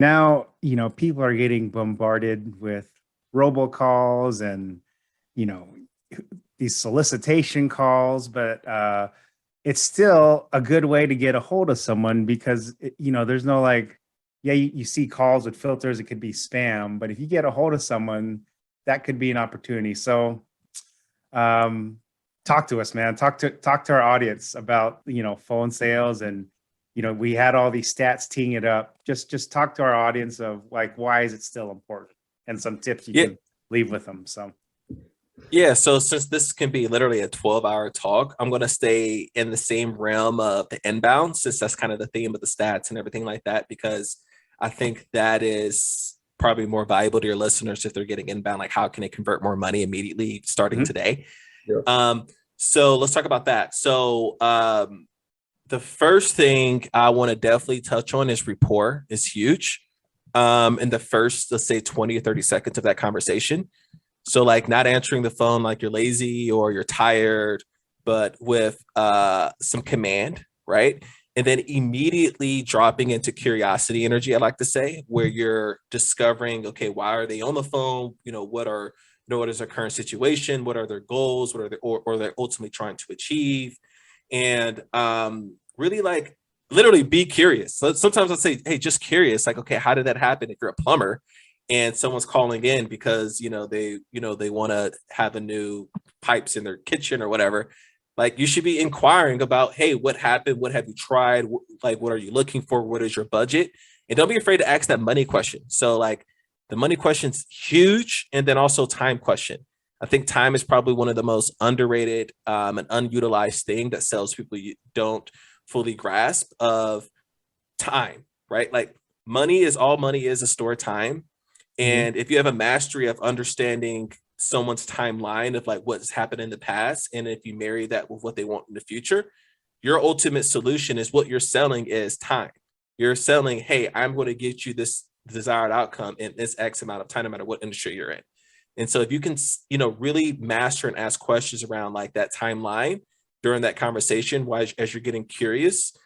Now, people are getting bombarded with robocalls and, you know, these solicitation calls, but it's still a good way to get a hold of someone because, there's no like, yeah, you see calls with filters, it could be spam, but if you get a hold of someone, that could be an opportunity. So, um, talk to us, man. Talk to our audience about phone sales, and we had all these stats teeing it up. Just talk to our audience of like why is it still important, and some tips you Yeah. can leave with them. So Yeah. So since this can be literally a 12-hour talk, I'm going to stay in the same realm of the inbound, since that's kind of the theme of the stats and everything like that, because I think that is probably more valuable to your listeners if they're getting inbound, like how can they convert more money immediately starting mhm. today. Yeah. So let's talk about that. So the first thing I want to definitely touch on is rapport is huge. In the first, let's say 20 or 30 seconds of that conversation. So like not answering the phone like you're lazy or you're tired, but with some command, right? And then immediately dropping into curiosity energy, I like to say, where you're discovering, okay, why are they on the phone? What is their current situation? What are their goals? What are they, or they're ultimately trying to achieve? And really like literally be curious. So sometimes I'll say, hey, just curious, like, okay, how did that happen? If you're a plumber and someone's calling in because they want to have a new pipes in their kitchen or whatever, like you should be inquiring about, hey, what happened? What have you tried? Like, what are you looking for? What is your budget? And don't be afraid to ask that money question. So like the money question's huge, and then also time question. I think time is probably one of the most underrated and unutilized thing that salespeople don't fully grasp of time, right? Like money is a store of time. Mhm. And if you have a mastery of understanding someone's timeline of like what's happened in the past, and if you marry that with what they want in the future, your ultimate solution is what you're selling is time. You're selling, hey, I'm going to get you this desired outcome in this X amount of time, no matter what industry you're in. And so if you can, really master and ask questions around like that timeline during that conversation, while as you're getting curious,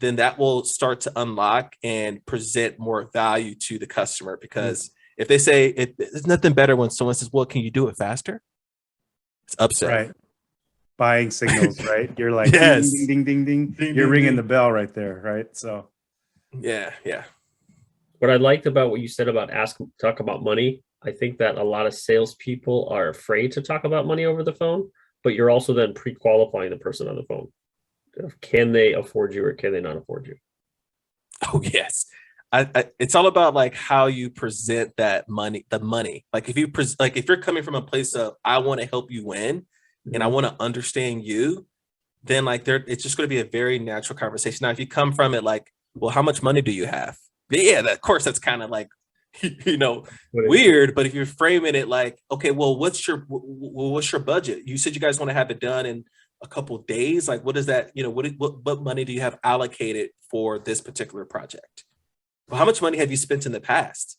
then that will start to unlock and present more value to the customer. Mm. Because if they say it's nothing better when someone says, well, can you do it faster? It's upsell. Right. Buying signals, right? You're like ding ding ding Yes. ding ding ding. Ding, You're ding, ringing the ding. bell right there, right? So Yeah. Yeah. What I liked about what you said about talk about money, I think that a lot of salespeople are afraid to talk about money over the phone, but you're also then pre-qualifying the person on the phone. Can they afford you or can they not afford you? Oh, yes. It's all about like how you present that money, the money. Like if you're coming from a place of I want to help you win and I Mhm. want to understand you, then like it's just going to be a very natural conversation. Now, if you come from it like, well, how much money do you have? Yeah, of course, that's kind of like, you know, What is it? weird. But if you're framing it like, okay, well, what's your budget? You said you guys want to have it done in a couple of days. Like, what is that? What money do you have allocated for this particular project? Well, how much money have you spent in the past?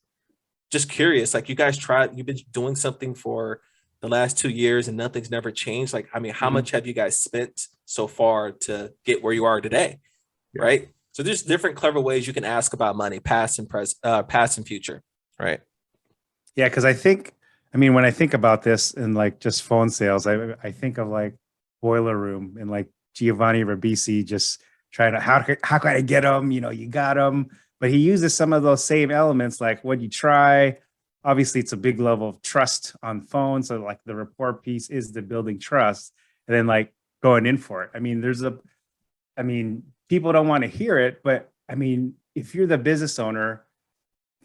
Just curious. Like, you've been doing something for the last 2 years and nothing's never changed. Like, I mean, how mhm. much have you guys spent so far to get where you are today? Yeah. Right. So there's different clever ways you can ask about money, past and future. Right. Yeah, because when I think about this and like just phone sales, I think of like Boiler Room and like Giovanni Ribisi just trying to how can I get them? You got them, but he uses some of those same elements like what you try. Obviously, it's a big level of trust on phone, so like the rapport piece is the building trust, and then like going in for it. People don't want to hear it, but if you're the business owner,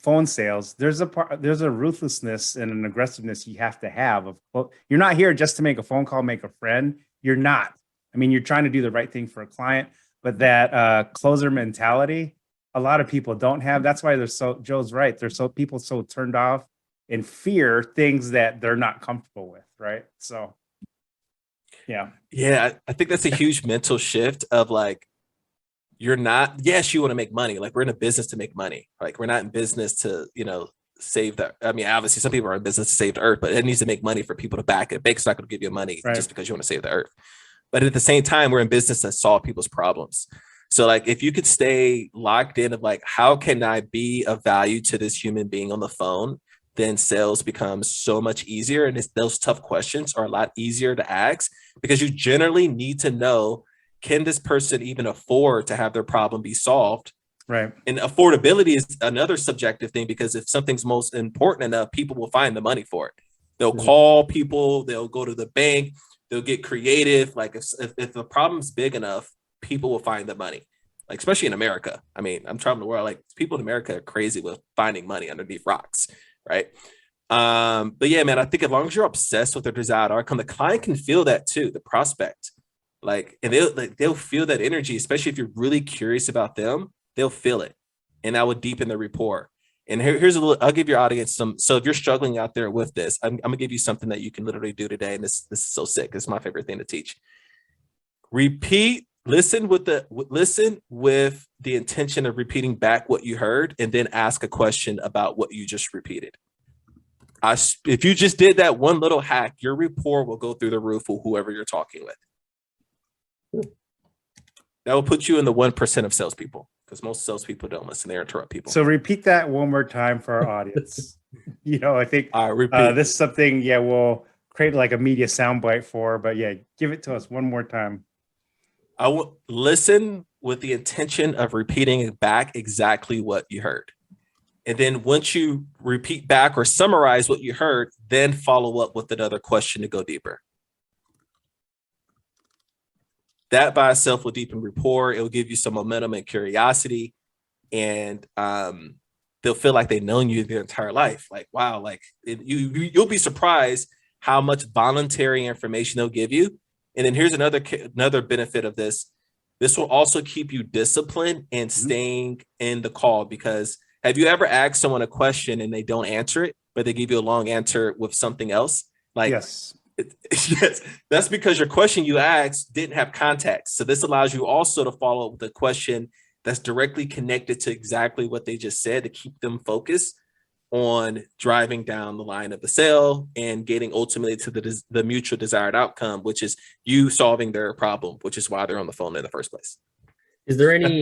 phone sales, there's a ruthlessness and an aggressiveness you have to have of, well, you're not here just to make a phone call, make a friend. You're not. You're trying to do the right thing for a client, but that closer mentality, a lot of people don't have. That's why Joe's right. There's so people so turned off and fear things that they're not comfortable with, right? So yeah. Yeah. I think that's a huge mental shift of like, you're not, yes, you want to make money. Like we're in a business to make money. Like we're not in business to, save the, I mean, obviously some people are in business to save the earth, but it needs to make money for people to back it. Bank's not going to give you money Right. just because you want to save the earth. But at the same time, we're in business to solve people's problems. So like if you could stay locked in of like, how can I be of value to this human being on the phone, then sales becomes so much easier. And those tough questions are a lot easier to ask because you generally need to know, can this person even afford to have their problem be solved? Right. And affordability is another subjective thing because if something's most important enough, people will find the money for it. They'll call people, they'll go to the bank, they'll get creative. Like if the problem's big enough, people will find the money. Like especially in America. I mean, I'm traveling the world. Like people in America are crazy with finding money underneath rocks, right? But yeah, man, I think as long as you're obsessed with their desired outcome, the client can feel that too, the prospect. Like, and they'll feel that energy, especially if you're really curious about them, they'll feel it. And that would deepen the rapport. And here's a little, I'll give your audience some. So if you're struggling out there with this, I'm gonna give you something that you can literally do today. And this is so sick. This is my favorite thing to teach. Listen with the intention of repeating back what you heard, and then ask a question about what you just repeated. If you just did that one little hack, your rapport will go through the roof with whoever you're talking with. That will put you in the 1% of salespeople, because most salespeople don't listen; they interrupt people. So repeat that one more time for our audience. I think this is something, we'll create like a media soundbite for, but give it to us one more time. I will listen with the intention of repeating back exactly what you heard. And then once you repeat back or summarize what you heard, then follow up with another question to go deeper. That by itself will deepen rapport. It will give you some momentum and curiosity. And they'll feel like they've known you their entire life. Like, wow, like you'll be surprised how much voluntary information they'll give you. And then here's another benefit of this. This will also keep you disciplined and staying in the call, because have you ever asked someone a question and they don't answer it, but they give you a long answer with something else? Like, yes, yes, that's because your question you asked didn't have context. So this allows you also to follow up with a question that's directly connected to exactly what they just said, to keep them focused on driving down the line of the sale and getting ultimately to the mutual desired outcome, which is you solving their problem, which is why they're on the phone in the first place. Is there any